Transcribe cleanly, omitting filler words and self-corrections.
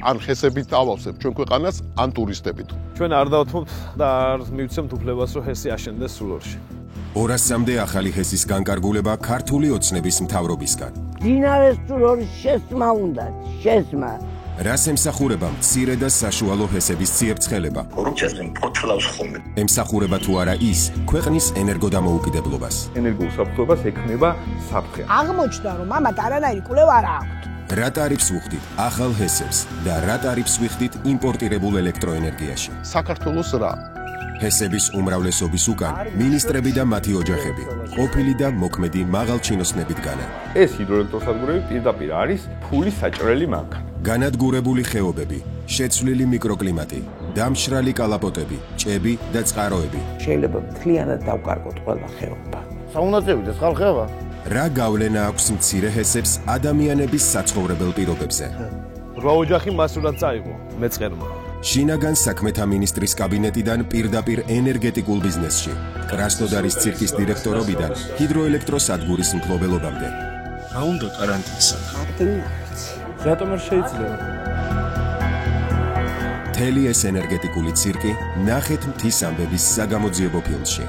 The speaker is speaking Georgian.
ან ხესებით ავავსებთ ჩვენ ქვეყანას, ან ტურისტებით. ჩვენ არ დავთმობთ და არ მივცემთ უფლებას, რომ ჰესი აშენდეს სულ ორში. 200-მდე ახალი ჰესის განკარგულება ქართული ოცნების მთავრობისგან. დინარეს სულ ორი შესმა უნდა, შესმა. რას ემსახურება მცირე და საშუალო ჰესების ციებ-ცხელება? კორუფციაზე ფოთლავს ხოლმე. ემსახურება თუ არა ის ქვეყნის ენერგოდამოუკიდებლობას. ენერგიულ საფრთხეობას ექმნება საფრთხე. აღმოჩნდა რომ ამათ არანაირი კვლევა არ აქვთ. რა ტარიფს ვუხდით ახალ ჰესებს და რა ტარიფს ვიხდით იმპორტირებულ ელექტროენერგიაში? საქართველოს რა? ჰესების უმრავლესობის უკან მინისტრები და მათი ოჯახები, ყოფილი და მოქმედი მაღალჩინოსნებით განა. ეს ჰიდროელექტროსადგურები პირდაპირ არის ფულის საჭრელი მანქანა. განადგურებული ხეობები, შეცვლილი მიკროკლიმატი, დამშრალი კალაპოტები, ჭები და წყაროები. შეიძლება მთლიანად დავკარგოთ ყველა ხეობა. საუნაცები და ხალხება. რა გავლენა აქვს მცირე ჰესებს ადამიანების საცხოვრებელ პირობებზე? 8 ოჯახი მასურად წაიღო მეწყერმა. შინაგან საქმეთა მინისტრის კაბინეტიდან პირდაპირ ენერგეტიკულ ბიზნესში, კრასნოდარის ცირკის დირექტორობიდან ჰიდროელექტროსადგურის მფლობელობამდე. რა უნდა კარანტინსა? რატომ არ შეიძლება? მთელი ეს ენერგეტიკული ცირკი ნახეთ მთის ამბების საგამოძიებო ფილმში.